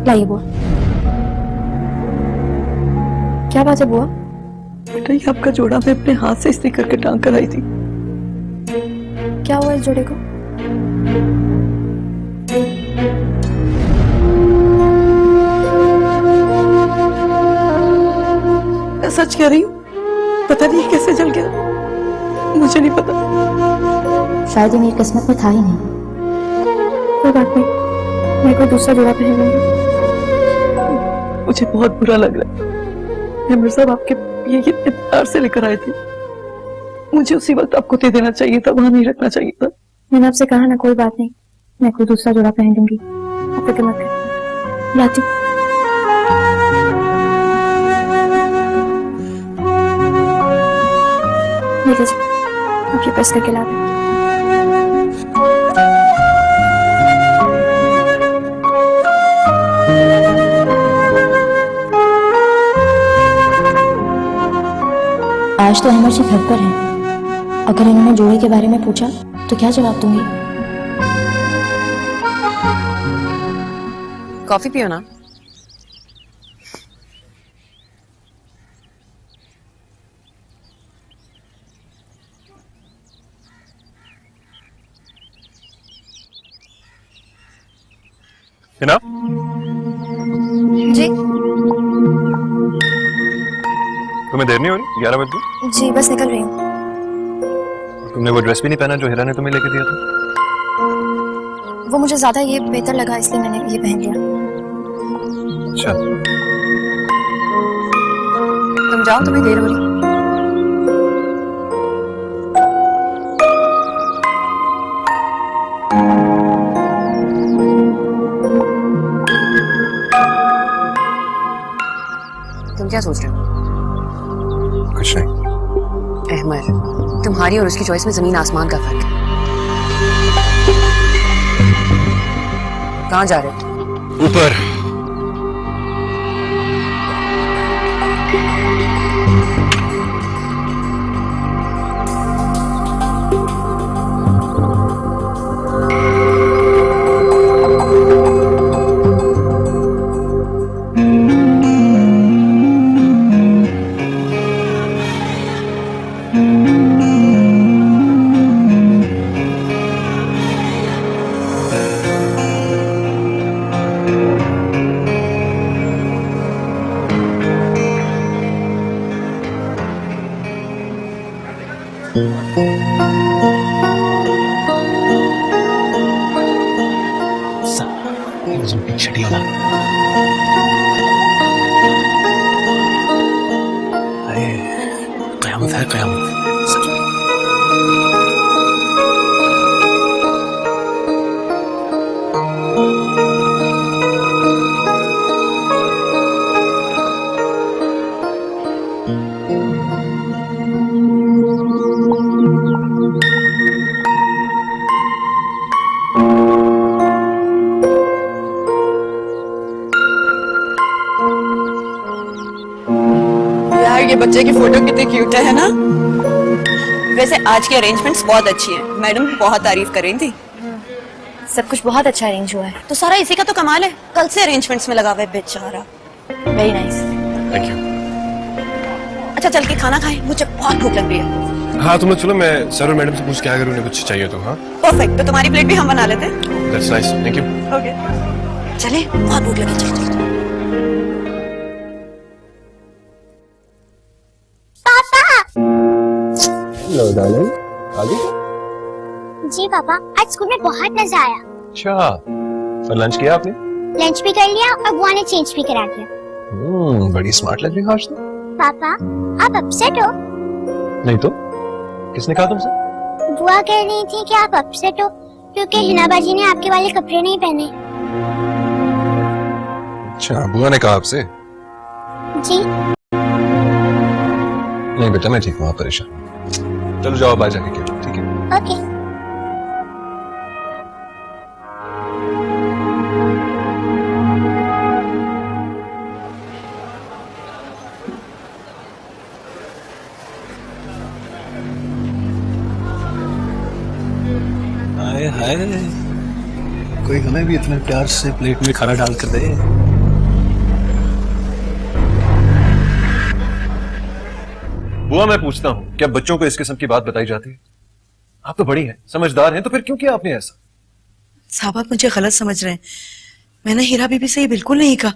लाइए बुआ। क्या बात है बुआ? बेटा ये आपका जोड़ा मैं अपने हाथ से इस्त्री करके टांग कर आई थी। क्या हुआ इस जोड़े को? मैं सच कह रही हूँ, पता नहीं कैसे जल गया, मुझे नहीं पता। शायद ये मेरी किस्मत में था ही नहीं। कोई बात नहीं, मैं कोई दूसरा जोड़ा पहन लूंगी। मुझे बहुत बुरा लग रहा है। अमीर साहब आपके ये इतने प्यार से लेकर आए थे, मुझे उसी वक्त आपको दे देना चाहिए था, वहां नहीं रखना चाहिए था। मैंने आपसे कहा ना, कोई बात नहीं, मैं कोई दूसरा जोड़ा पहन लूंगी, आप फिक्र मत कर। लाती हूँ। ले लीजिए, आप ये प्रेस करके ला दें। आज तो अहमद जी घर पर हैं। अगर इन्होंने जोड़े के बारे में पूछा तो क्या जवाब दूंगी? कॉफी पियो ना। हिना? जी तुम्हें देर नहीं हो रही? 11 बज गए। जी बस निकल रही हूँ। तुमने वो ड्रेस भी नहीं पहना जो हिरा ने तुम्हें लेके दिया था? वो मुझे ज्यादा ये बेहतर लगा, इसलिए मैंने ये पहन लिया। अच्छा, तुम जाओ, तुम्हें देर हो रही। तुम क्या सोच रहे हो? कुछ नहीं। अहमद, तुम्हारी और उसकी चॉइस में जमीन आसमान का फर्क है। कहाँ जा रहे हो? ऊपर। कयामत है, कयामत। यार ये बच्चे की फोटो कितनी क्यूट है ना। वैसे आज की अरेंजमेंट्स बहुत अच्छी हैं, मैडम बहुत तारीफ कर रही थी। सब कुछ बहुत अच्छा अरेंज हुआ है। तो सारा इसी का तो कमाल है, कल से अरेंजमेंट्स में लगा हुआ है बेचारा। Very nice. Thank you. अच्छा चल के खाना खाएं, मुझे बहुत भूख लग रही है। हाँ तुम लोग चलो, मैं सर और मैडम से पूछ के अगर उन्हें कुछ चाहिए तो। हाँ परफेक्ट, तो तुम्हारी प्लेट भी हम बना लेते हैं। That's nice, thank you. Okay चले, बहुत भूख लगी, चल चल। हेलो डार्लिंग, आ गई? जी पापा, आज स्कूल में बहुत मजा आया। अच्छा, और लंच किया आपने? लंच भी कर लिया और बुआ ने चेंज भी करा दिया। बड़ी स्मार्ट लग रही हो आज तो। पापा आप अपसेट हो? नहीं तो किसने कहा तुमसे? बुआ कह रही थी कि आप अपसेट हो क्योंकि हिना बाजी ने आपके वाले कपड़े नहीं पहने। अच्छा, बुआ ने कहा आपसे? जी नहीं बेटा, मैं ठीक हूँ, आप परेशान। चलो जाओ बाहर जाके खेलो, ठीक है? ओके। हाय हाय, कोई हमें भी इतने प्यार से प्लेट में खाना डाल कर दे। बुआ मैं पूछता हूँ, क्या बच्चों को इस किस्म की बात बताई जाती है? आप तो बड़ी हैं, समझदार हैं, तो फिर क्यों किया आपने ऐसा? साहब आप मुझे गलत समझ रहे हैं। मैंने हीरा बीबी से ये बिल्कुल नहीं कहा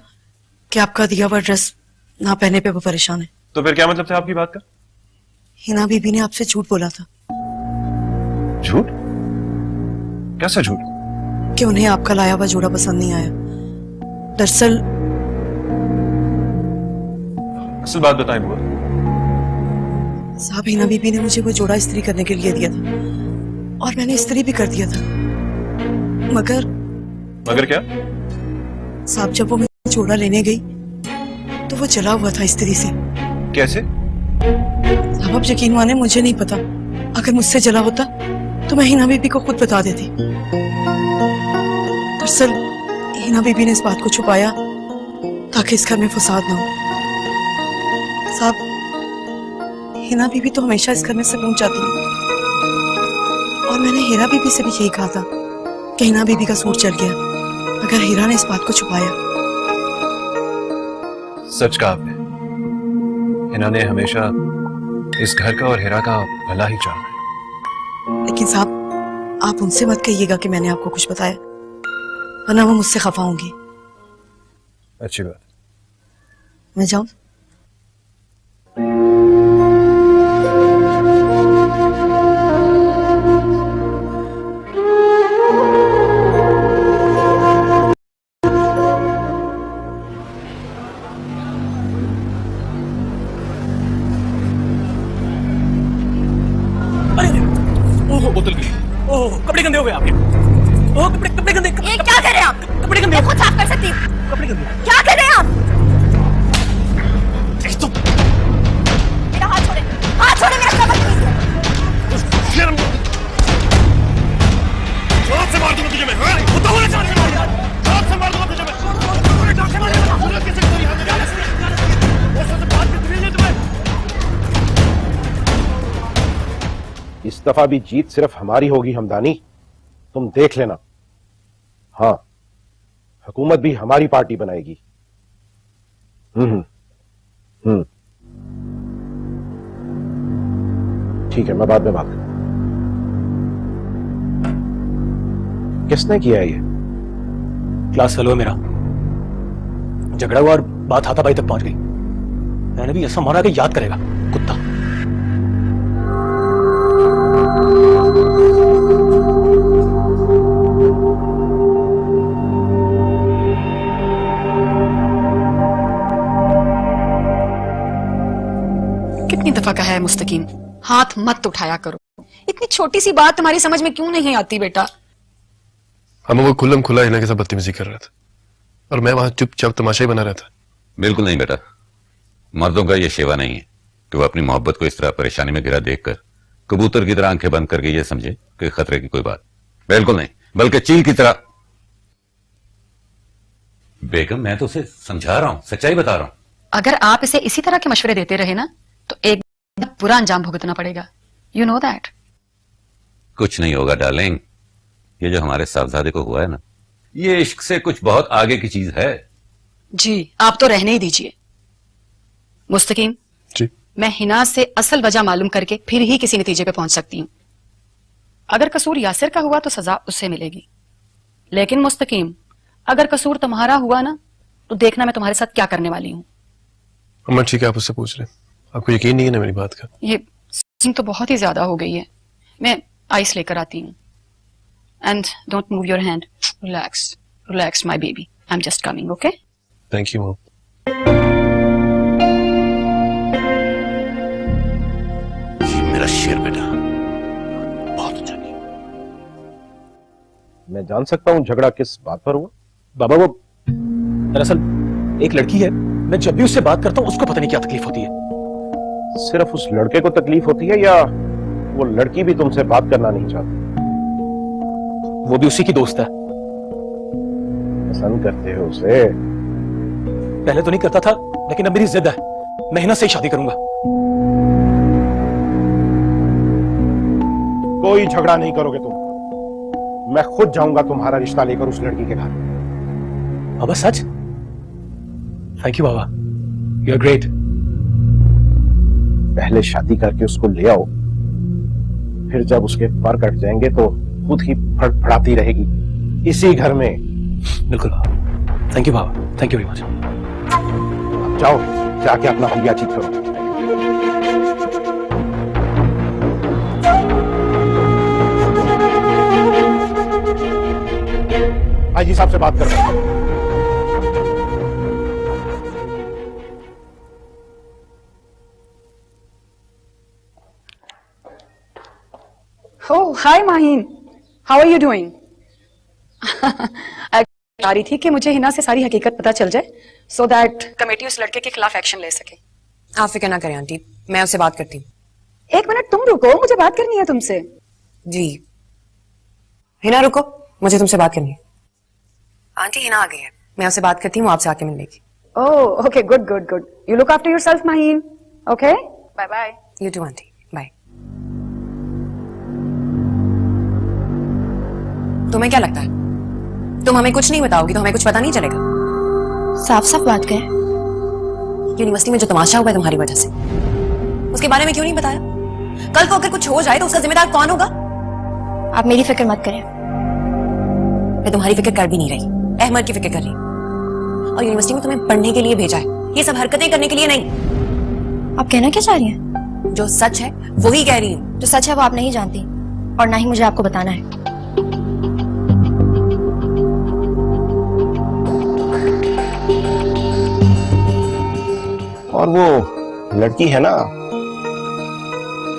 कि आपका दिया हुआ ड्रेस ना पहने पे वो परेशान है। तो फिर क्या मतलब था आपकी बात का? हिना बीबी ने आपसे झूठ बोला था झूठ? कैसा झूठ? कि उन्हें आपका लाया हुआ जोड़ा पसंद नहीं आया। दरअसल असल बात बताएं बुआ। साहब हिना बीबी ने मुझे वो जोड़ा इस्त्री करने के लिए दिया था और मैंने इस्त्री भी कर दिया था, मगर क्या? साहब जब वो मैं जोड़ा लेने गई तो वो जला हुआ था इस्त्री से। कैसे? साहब आप यकीन माने मुझे नहीं पता, अगर मुझसे जला होता तो मैं हिना बीबी को खुद बता देती। दरअसल हिना बीबी ने इस बात को छुपाया ताकि इस घर में फसाद ना हो। साहब हिना बीबी तो हमेशा इस घर में सुकून चाहती है और मैंने हीरा बीबी से भी यही कहा था कि हिना बीबी का सूट चल गया अगर हीरा ने इस बात को छुपाया। सच कहा आपने। हिना ने हमेशा इस घर का और हीरा का भला ही चाहा है। लेकिन साहब आप उनसे मत कहिएगा कि मैंने आपको कुछ बताया, वरना वो मुझसे खफा होंगी। अच्छी बात। मैं जाऊं? बोतल की। ओह कपड़े गंदे हो गए आपके। ओह कपड़े गंदे। ये क्या कर रहे हैं आप? कपड़े गंदे। मैं खुद साफ कर सकती हूँ। कपड़े गंदे। क्या कर रहे हैं आप? तो मेरा हाथ छोड़े, हाथ छोड़े मेरा कमर प्लीज। शर्म जोर से मार दूंगा तुझे मैं। हाँ? वो तो होना चाहिए। जोर से मार दूंगा तुझे मैं। जोर से मार दूंगा। सूरज कैसे कोई हाथ लगा? वो सब बात करते नहीं तुम्हें। इस दफा भी जीत सिर्फ हमारी होगी हमदानी, तुम देख लेना। हाँ, हुकूमत भी हमारी पार्टी बनाएगी। ठीक है, मैं बाद में बात करूं। किसने किया ये? क्लास फेलो है मेरा। झगड़ा हुआ और बात हाथापाई तक पहुंच गई। मैंने भी ऐसा मारा कि याद करेगा कुत्ता। कितनी दफा कहा है मुस्तकीम, हाथ मत उठाया करो। इतनी छोटी सी बात तुम्हारी समझ में क्यों नहीं आती बेटा? हम वो खुल्लम खुला हिना के साथ बदतमीजी कर रहा था और मैं वहां चुपचाप तमाशा ही बना रहा था। बिल्कुल नहीं बेटा, मर्दों का ये शेवा नहीं है कि वो अपनी मोहब्बत को इस तरह परेशानी में गिरा देखकर कबूतर की तरह आंखें बंद करके ये समझे कि खतरे की कोई बात। बिल्कुल नहीं, बल्कि चील की तरह। बेगम मैं तो उसे समझा रहा हूं, सच्चाई बता रहा हूं। अगर आप इसे इसी तरह के मशवरे देते रहे ना तो एक बुरा अंजाम भुगतना पड़ेगा। You know that. कुछ नहीं होगा डार्लिंग, ये जो हमारे साहबजादे को हुआ है ना, ये इश्क से कुछ बहुत आगे की चीज है। जी आप तो रहने ही दीजिए। मुस्तकीम जी, मैं हिना से असल वजह मालूम करके फिर ही किसी नतीजे पे पहुंच सकती हूँ। अगर कसूर यासिर का हुआ तो सजा उससे मिलेगी, लेकिन मुस्तकीम अगर कसूर तुम्हारा हुआ ना तो देखना मैं तुम्हारे साथ क्या करने वाली हूँ। अम्मा ठीक है, आप उससे पूछ रहे हैं, आपको यकीन नहीं है ना मेरी बात का? ये सीन तो बहुत ही ज्यादा हो गई है। मैं आइस लेकर आती हूँ। And don't move your hand. Relax relax my baby, I am just coming. Okay, thank you mom. मेरा शेर बेटा बहुत अच्छा किया। मैं जान सकता हूं झगड़ा किस बात पर हुआ? बाबा वो दरअसल एक लड़की है, मैं जब भी उससे बात करता हूँ उसको पता नहीं क्या तकलीफ होती है। सिर्फ उस लड़के को तकलीफ होती है या वो लड़की भी तुमसे बात करना नहीं चाहती? वो भी उसी की दोस्त है। पसंद करते हो उसे? पहले तो नहीं करता था, लेकिन अब मेरी जिद है, मैं हिना से ही शादी करूंगा। कोई झगड़ा नहीं करोगे तुम, मैं खुद जाऊंगा तुम्हारा रिश्ता लेकर उस लड़की के घर। बाबा सच? थैंक यू बाबा, यू आर ग्रेट। पहले शादी करके उसको ले आओ, फिर जब उसके पर कट जाएंगे तो खुद ही फड़फड़ाती रहेगी इसी घर में। बिल्कुल बाबा, थैंक यू बाबा, थैंक यू वेरी मच। अब जाओ, जाके अपना भैया ठीक करो। आईजी साहब से बात कर रहे हैं। Oh, hi Mahin. How are you doing? आ रही थी कि मुझे हिना से सारी हकीकत पता चल जाए so that कमेटी उस लड़के के खिलाफ एक्शन ले सके। आप फिक्र ना करें आंटी, मैं उससे बात करती हूँ। एक मिनट तुम रुको, मुझे बात करनी है तुमसे। जी हिना रुको, मुझे तुमसे बात करनी है। आंटी हिना आ गई है, मैं उससे बात करती हूँ, आपसे आके मिलेगी। Oh, okay, good, good, good. You look after yourself, Mahin. Okay? Bye bye. You too aunty, bye. तुम्हें क्या लगता है तुम हमें कुछ नहीं बताओगी तो हमें कुछ पता नहीं चलेगा? साफ साफ बात करें। यूनिवर्सिटी में जो तमाशा हुआ है तुम्हारी वजह से, उसके बारे में क्यों नहीं बताया? कल को अगर कुछ हो जाए तो उसका जिम्मेदार कौन होगा? आप मेरी फिक्र मत करें। मैं तुम्हारी फिक्र कर भी नहीं रही, अहमद की फिक्र कर रही। और यूनिवर्सिटी में तुम्हें पढ़ने के लिए भेजा है, ये सब हरकतें करने के लिए नहीं। आप कहना क्या चाह रही हैं? जो सच है वो ही कह रही हूँ। जो सच है वो आप नहीं जानती और ना ही मुझे आपको बताना है। और वो लड़की है ना,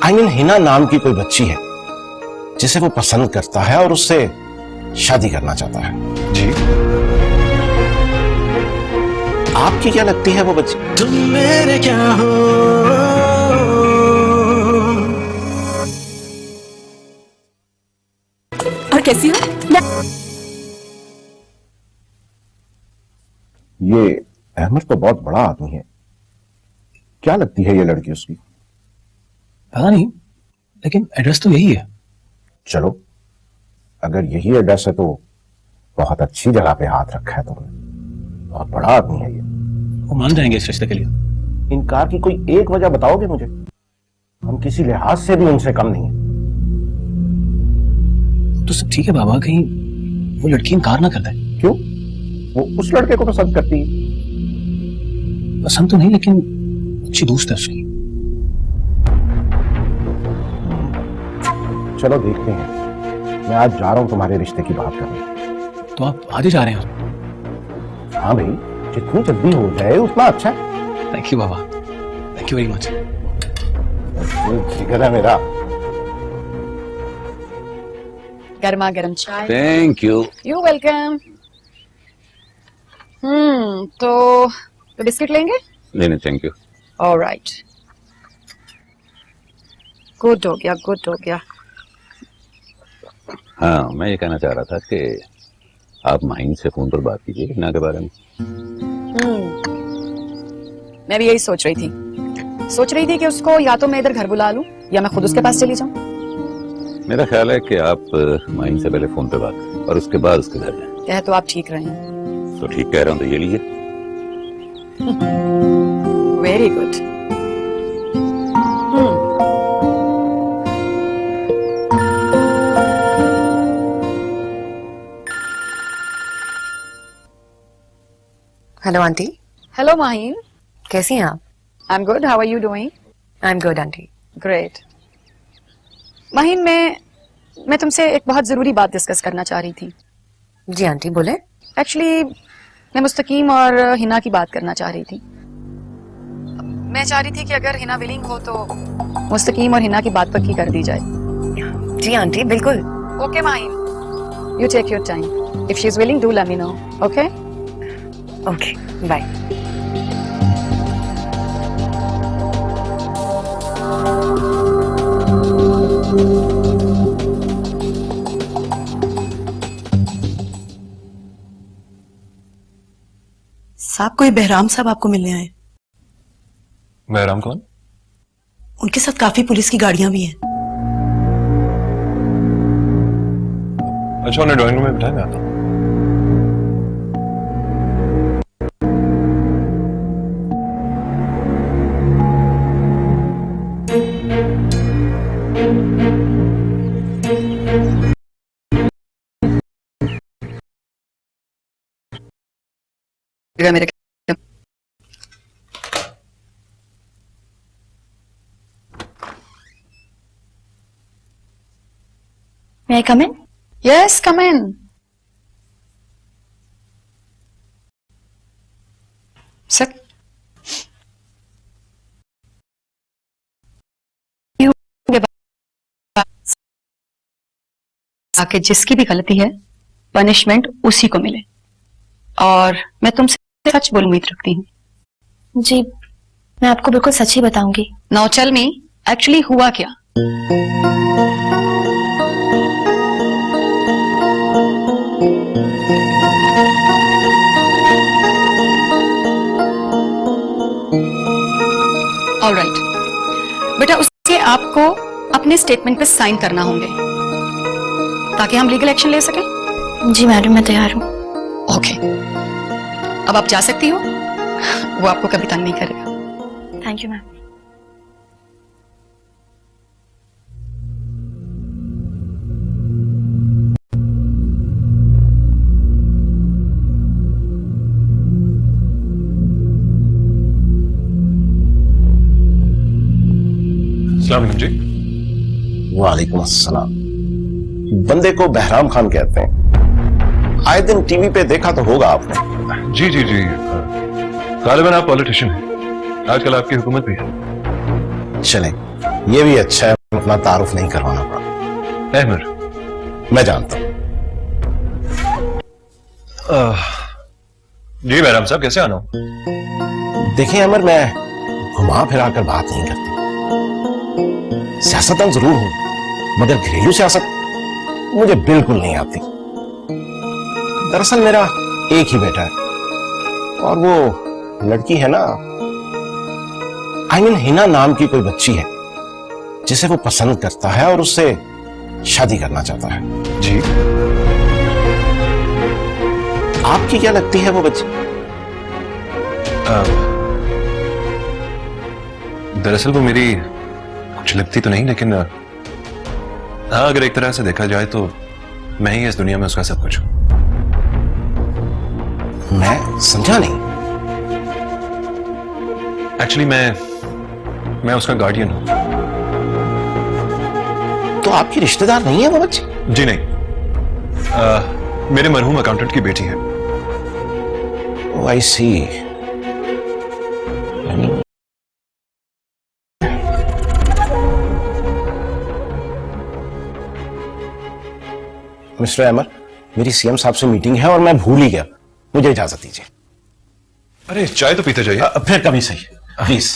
I mean हिना नाम की कोई बच्ची है जिसे वो पसंद करता है और उससे शादी करना चाहता है। जी, आपकी क्या लगती है वो बच्ची? तुम मेरे क्या हो। और कैसी हो? ये अहमद तो बहुत बड़ा आदमी है, क्या लगती है ये लड़की उसकी? पता नहीं, लेकिन एड्रेस तो यही है। चलो, अगर यही एड्रेस है तो बहुत अच्छी जगह पे हाथ रखा है तुमने, बहुत बड़ा आदमी है ये। वो मान जाएंगे इस रिश्ते के लिए। इनकार की कोई एक वजह बताओगे मुझे? हम किसी लिहाज से भी उनसे कम नहीं है। तो सब ठीक है बाबा, कहीं वो लड़की इनकार ना कर दे। क्यों? वो उस लड़के को पसंद करती है। पसंद तो नहीं, लेकिन अच्छी दोस्त है उसकी। चलो देखते हैं, मैं आज जा रहा हूं तुम्हारे रिश्ते की बात करने। तो आप आज ही जा रहे हैं? हाँ भाई, जितनी जल्दी हो जाए उतना अच्छा है। थैंक यू बाबा, थैंक यू वेरी मच। जिगर है मेरा। गर्मा गर्म चाय। Thank you. You welcome. तो बिस्किट लेंगे? नहीं नहीं थैंक यू। ऑलराइट, गुड हो गया, गुड हो गया। हाँ, मैं ये कहना चाह रहा था कि आप माहिन से फोन पर बात कीजिए हिना के बारे में। मैं भी यही सोच रही थी कि उसको या तो मैं इधर घर बुला लूं या मैं खुद उसके पास चली जाऊं। मेरा ख्याल है कि आप माहिन से पहले फोन पे बात करें और उसके बाद उसके घर जाएं। कह तो आप ठीक रहे हैं। तो ठीक कह रहा हूँ, तो ये लीजिए। Very good. Hello aunty. Hello Mahin, कैसी हैं आप? I am good, how are you doing? I am good aunty. Great. Mahin, मैं तुमसे एक बहुत जरूरी बात डिस्कस करना चाह रही थी। जी आंटी बोले। एक्चुअली मैं मुस्तकीम और हिना की बात करना चाह रही थी। मैं चाह रही थी कि अगर हिना विलिंग हो तो मुस्तकीम और हिना की बात पक्की कर दी जाए। जी आंटी बिल्कुल। Okay Mahin, you take your time. If she is willing do let me know. Okay okay, bye. साहब, कोई बहराम साहब आपको मिलने आए। बहराम कौन? उनके साथ काफी पुलिस की गाड़ियां भी हैं। अच्छा, उन्हें ड्राइंग रूम में बिठाया, मैं आता हूँ। मेरे May I come in? Yes come in. Sir आके जिसकी भी गलती है पनिशमेंट उसी को मिले, और मैं तुमसे सच बोल उम्मीद रखती हूँ। जी, मैं आपको बिल्कुल सच ही बताऊंगी। नाउ टेल मी एक्चुअली हुआ क्या? ऑलराइट बेटा, उसके आपको अपने स्टेटमेंट पे साइन करना होंगे ताकि हम लीगल एक्शन ले सकें। जी मैडम, मैं तैयार हूँ। ओके, अब आप जा सकती हो, वो आपको कभी तंग नहीं करेगा। Thank you ma'am. अस्सलाम वालेकुम जी। वालेकुम अस्सलाम। बंदे को बहराम खान कहते हैं, आए दिन टीवी पे देखा तो होगा आपने। जी जी जी, गालिबन आप पॉलिटिशियन हैं, आजकल आपकी हुकूमत भी है। चले, ये भी अच्छा है, अपना तारुफ नहीं करवाना पड़ा। अहमद, मैं जानता हूं। जी बहराम साहब, कैसे आना हूं? देखिए अमर, मैं घुमा फिरा कर बात नहीं करता। सियासतदान जरूर हूं, मगर घरेलू सियासत मुझे बिल्कुल नहीं आती। दरअसल मेरा एक ही बेटा है, और वो लड़की है ना, आई मीन हिना नाम की कोई बच्ची है जिसे वो पसंद करता है और उससे शादी करना चाहता है। जी, आपकी क्या लगती है वो बच्ची? दरअसल वो मेरी कुछ लगती तो नहीं, लेकिन हाँ, अगर एक तरह से देखा जाए तो मैं ही इस दुनिया में उसका सब कुछ हूं। मैं समझा नहीं। एक्चुअली मैं उसका गार्डियन हूं। तो आपकी रिश्तेदार नहीं है वो बच्ची? जी नहीं, मेरे मरहूम अकाउंटेंट की बेटी है। Oh, I see. मिस्टर अमर, मेरी सीएम साहब से मीटिंग है और मैं भूल ही गया। मुझे इजाजत दीजिए। अरे चाय तो पीते जाइए। फिर कभी सही, प्लीज।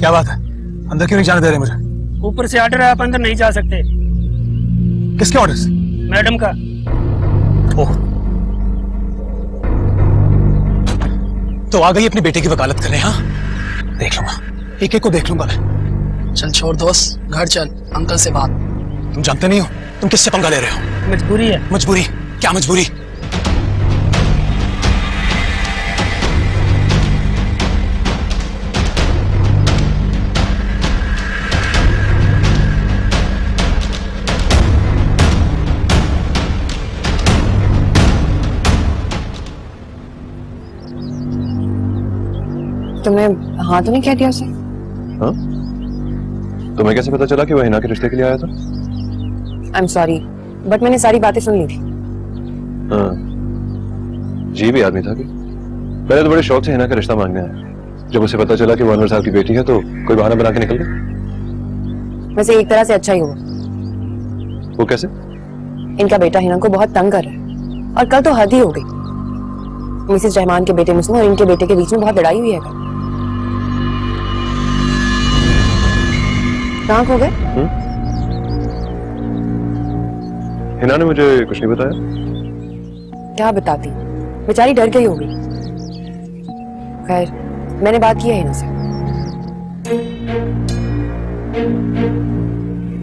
क्या बात है, अंदर क्यों नहीं जाने दे रहे मुझे? ऊपर से ऑर्डर है, आप अंदर नहीं जा सकते। किसके ऑर्डर से? मैडम का। ओह, तो आ गई अपनी बेटे की वकालत करने? हाँ, देख लूंगा, एक एक को देख लूंगा मैं। चल छोड़ दोस्त, घर चल, अंकल से बात। तुम जानते नहीं हो तुम किससे पंगा ले रहे हो? मजबूरी है। मजबूरी? क्या मजबूरी? तुमने हाँ तो नहीं कह दिया उसे? हाँ? तुम्हें कैसे पता चला कि वो हिना के रिश्ते के लिए आया था? आई एम सॉरी, बट मैंने सारी बातें सुन ली थी। हाँ, जी भी आदमी था कि पहले तो बड़े शौक से हिना का रिश्ता मांगने आया। जब उसे पता चला कि वो अनवर साहब की बेटी है तो कोई बहाना बना के निकल गया। वैसे एक तरह से अच्छा ही हुआ। वो कैसे? इनका बेटा हिना को बहुत तंग कर रहा है, और कल तो हद ही हो गई। मिसेस रहमान के बेटे मुस्लिम और इनके बेटे के बीच में बहुत लड़ाई हुई है। कहाँ खो गए? हिना ने मुझे कुछ नहीं बताया। क्या बताती, बेचारी डर गई होगी। खैर, मैंने बात की है हिना से।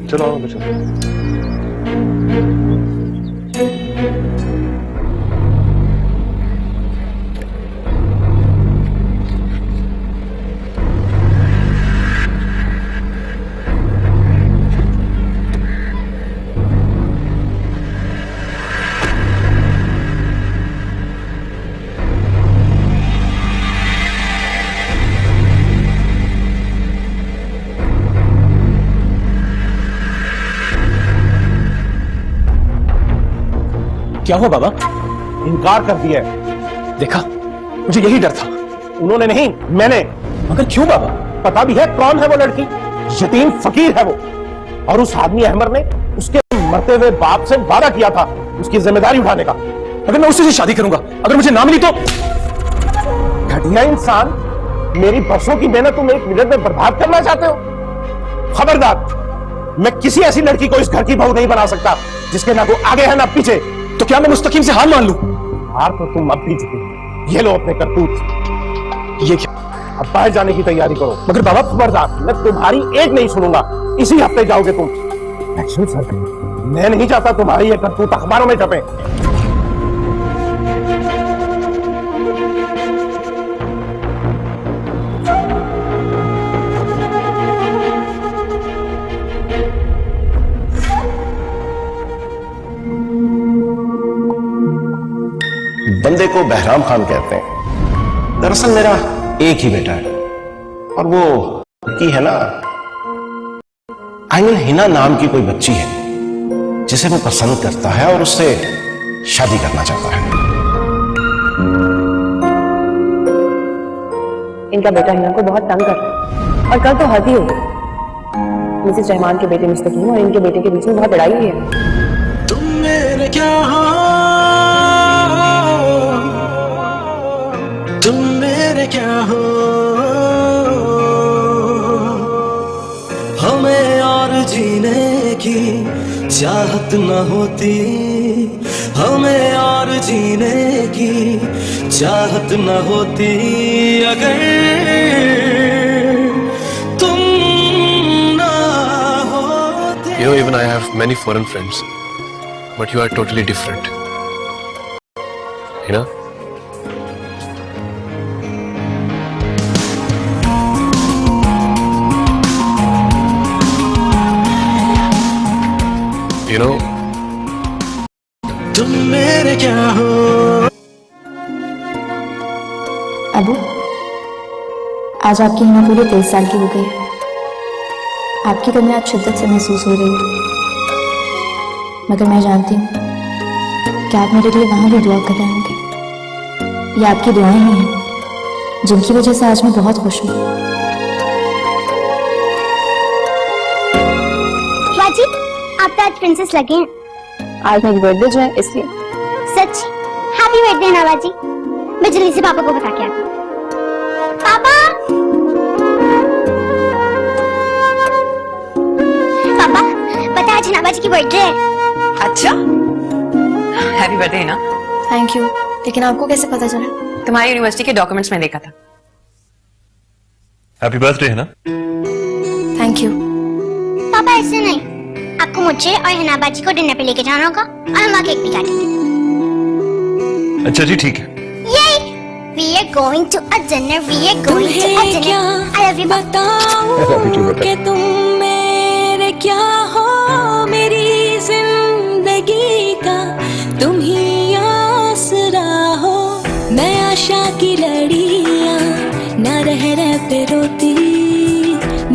चलो आओ चलो। क्या हुआ बाबा? इनकार कर दिया है। देखा, मुझे यही डर था। उन्होंने नहीं, मैंने। मगर क्यों बाबा? पता भी है कौन है वो लड़की? यतीम फकीर है वो। और उस आदमी अहमद ने उसके मरते हुए बाप से वादा किया था उसकी जिम्मेदारी उठाने का। अगर मैं उससे शादी करूंगा, अगर मुझे ना मिली तो? घटिया इंसान, मेरी बरसों की मेहनत तुम एक मिनट में बर्बाद करना चाहते हो? खबरदार, मैं किसी ऐसी लड़की को इस घर की बहू नहीं बना सकता जिसके ना कोई आगे है ना पीछे। तो क्या मैं मुस्तकीम से हार मान लूं? हार तो तुम अब भी चुके। ये लो अपने करतूत। ये क्या? अब बाहर जाने की तैयारी करो। मगर बाबा खबरदार, मैं तुम्हारी एक नहीं सुनूंगा। इसी हफ्ते जाओगे तुम। एक्शन सर, मैं नहीं चाहता तुम्हारी ये करतूत अखबारों में छपे। बंदे को बहराम खान कहते हैं। दरअसल मेरा एक ही बेटा है, और वो लड़की है ना, आई मीन हिना नाम की कोई बच्ची है जिसे वो पसंद करता है और उससे शादी करना चाहता है। इनका बेटा हिना को बहुत तंग कर रहा है, और कल तो हद ही हो गई। मिसेस रहमान के बेटे मुस्तकीम और इनके बेटे के बीच में बहुत लड़ाई हुई है। तुम मेरे क्या हो, तुम मेरे क्या हो, हमें और जीने की चाहत न होती, हमें और जीने की चाहत न होती अगर तुम ना होते। You know, even I have many foreign friends, but you are totally different. You know? You know, तुम मेरे क्या हो। अबू, आज आपकी हिना पूरी 23 साल की हो गई है। आपकी कमी आज शिद्दत से महसूस हो रही है, मगर मैं जानती हूँ कि आप मेरे लिए वहां भी दुआ कर रहे होंगे। ये आपकी दुआएं ही हैं जिनकी वजह से आज मैं बहुत खुश हूँ। बाजी, आप तो आज प्रिंसेस लगे हैं। आज मेरी बर्थडे जो है इसलिए। सच? हैप्पी बर्थडे नवाजी। मैं जल्दी से पापा को बता के आती हूँ। पापा, पापा, पता है आज नवाजी की बर्थडे है। अच्छा, हैप्पी बर्थडे ना। Thank you. लेकिन आपको कैसे पता चला? तुम्हारी यूनिवर्सिटी के डॉक्यूमेंट्स में देखा था। हैप्पी बर्थडे है ना? Thank you. पापा ऐसे नहीं, आपको मुझे और हिना बाजी को डिनर पे लेके जाना होगा और हम वहाँ केक भी काटेंगे। अच्छा जी, ठीक है। Yay! We are going to a dinner. We are going to a dinner. I love you. बताऊं कि तुम मेरे क्या हो, मेरी जिंदगी का तुम ही आसरा हो। मैं आशा की लड़ियां ना रह पे रोती,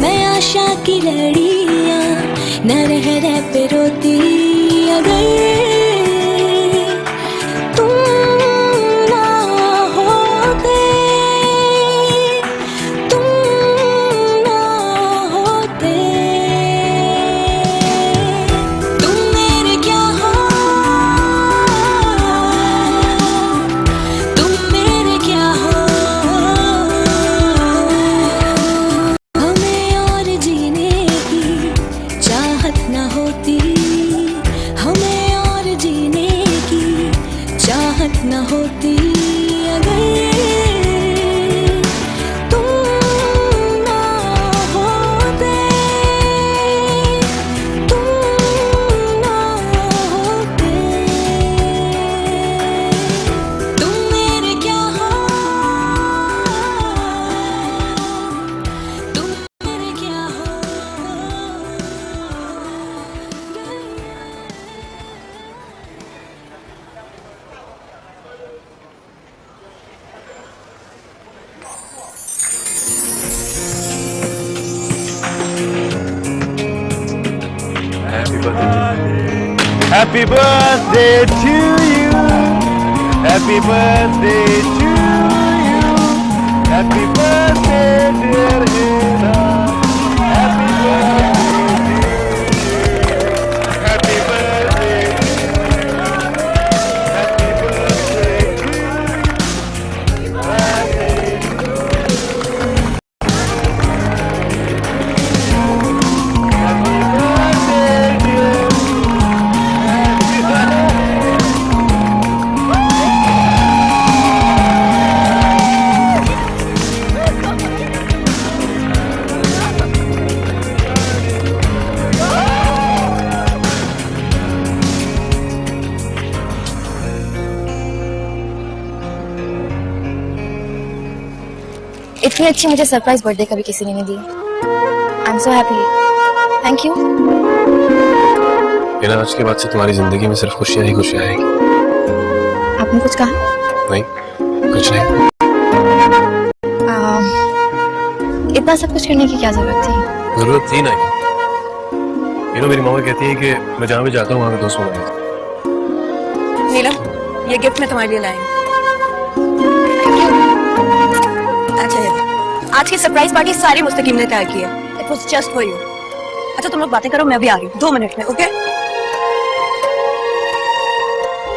मैं आशा की लड़ियां ना रह पे रोती अगर तुम ना होते, तुम ना होते। तुम मेरे क्या हो, तुम मेरे क्या हो, हमें और जीने की चाहत न होती, हमें और जीने की चाहत न होती अगर तुम ना होते, तुम ना होते। तुम मेरे क्या हो, तुम मेरे क्या हो। Happy birthday to you. Happy birthday to you. Happy birthday, dear Hina. Happy birthday to you. Happy birthday to you. Happy birthday to you. इतनी अच्छी मुझे सरप्राइज बर्थडे कभी किसी ने नहीं दी। I am so happy. Thank you. Hina, आज के बाद से तुम्हारी जिंदगी में सिर्फ खुशियां ही खुशियां आएगी। आपने कुछ कहा? नहीं, कुछ नहीं। इतना सब कुछ करने की क्या जरूरत थी? जरूरत थी ना। मेरी मामा कहती है कि मैं जहाँ भी जाता हूँ वहाँ का दोस्त बनाया। नीलम, ये गिफ्ट मैं तुम्हारे लिए लाई हूँ। अच्छा है, आज की सरप्राइज पार्टी सारी मुस्तकीम ने तैयार की है। It was just for you. अच्छा तुम लोग बातें करो, मैं भी आ रही हूँ 2 मिनट में, ओके?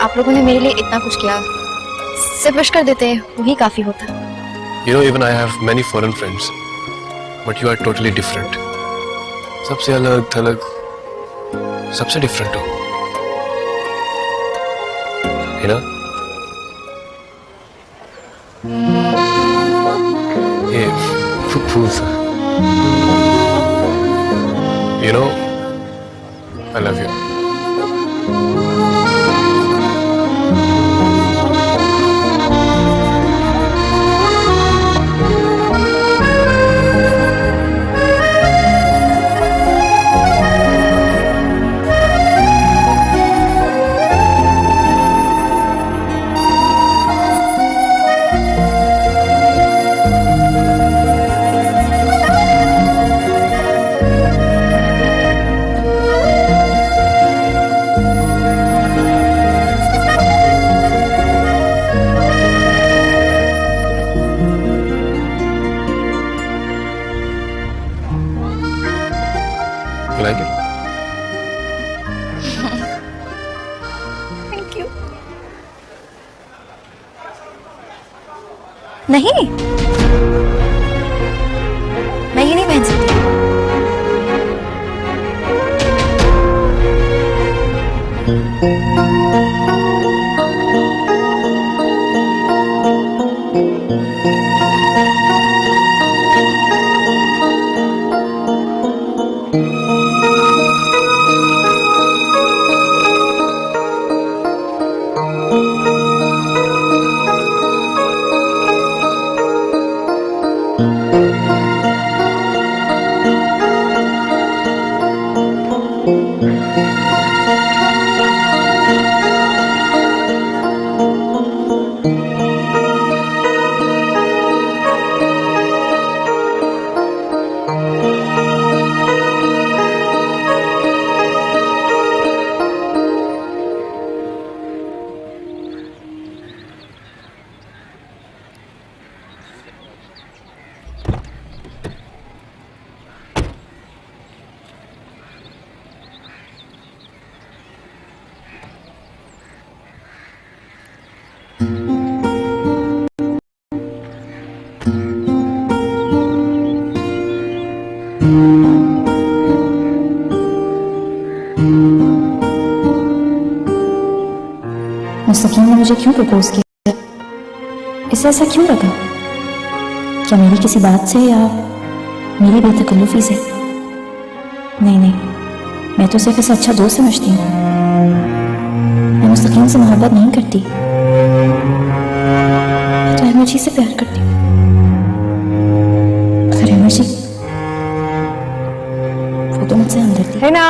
आप लोगों ने मेरे लिए इतना कुछ किया, सिर्फ विश कर देते वही काफी होता। You know, even I have many foreign friends, but you are totally different. सबसे अलग थलग, सबसे डिफरेंट हो। हिना, ये फूल सा। You know, I love you. You like it? Thank you. नहीं, मैं ये नहीं पहन सकती। मुस्तकीम ने मुझे क्यों प्रपोज किया? इसे ऐसा क्यों लगा? क्या मेरी किसी बात से या मेरी बेतकल्लुफी से? नहीं नहीं, मैं तो सिर्फ इसे अच्छा दोस्त समझती हूँ। मैं मुस्तकीम से मोहब्बत नहीं करती, मैं तो एनर्जी से प्यार करती हूँ। अगर एनर्जी वो तो मुझसे हमदर्दी। है ना?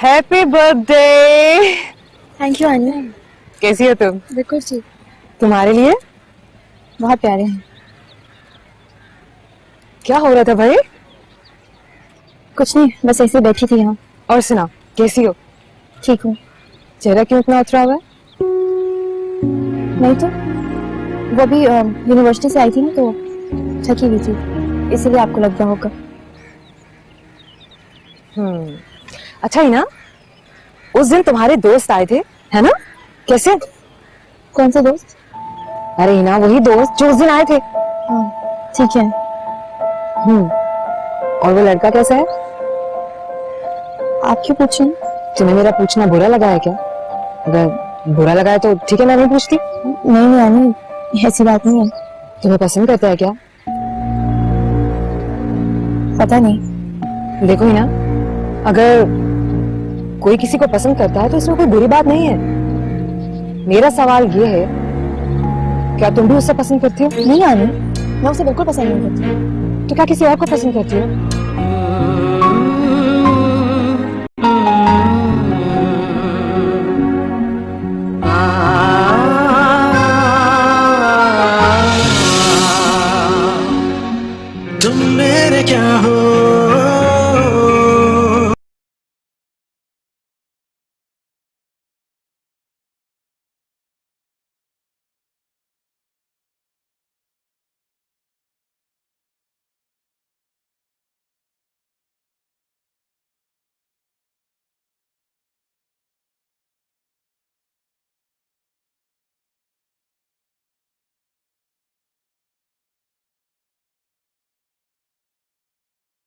Happy birthday. Thank you Aanya. कैसी हो तुम? बिल्कुल ठीक। तुम्हारे लिए बहुत प्यारे हैं। क्या हो रहा था भाई? कुछ नहीं, बस ऐसे बैठी थी यहाँ। और सुना, कैसी हो? ठीक हूँ। चेहरा क्यों इतना उतरा हुआ है? नहीं तो वो भी यूनिवर्सिटी से आई थी ना, तो थकी हुई थी, इसलिए आपको लग रहा होगा। अच्छा ही ना, उस दिन तुम्हारे दोस्त आए थे, है ना? कैसे? कौन से दोस्त? अरे हिना, वही दोस्त जो उस दिन आए थे। हाँ, ठीक है। और वो लड़का कैसा है? आप क्यों पूछ रहे हैं? तुम्हें मेरा पूछना बुरा लगा है क्या? अगर बुरा लगा है तो ठीक है, मैं नहीं पूछती। नहीं नहीं आनी, ऐसी बात नहीं है। तुम्हें पसंद करता है क्या? पता नहीं। देखो ही ना, अगर कोई किसी को पसंद करता है तो इसमें कोई बुरी बात नहीं है। मेरा सवाल ये है, क्या तुम भी उससे पसंद करती हो? नहीं आनी, मैं उसे बिल्कुल पसंद नहीं करती। तो क्या किसी और को पसंद करती हो? तुम मेरे क्या हो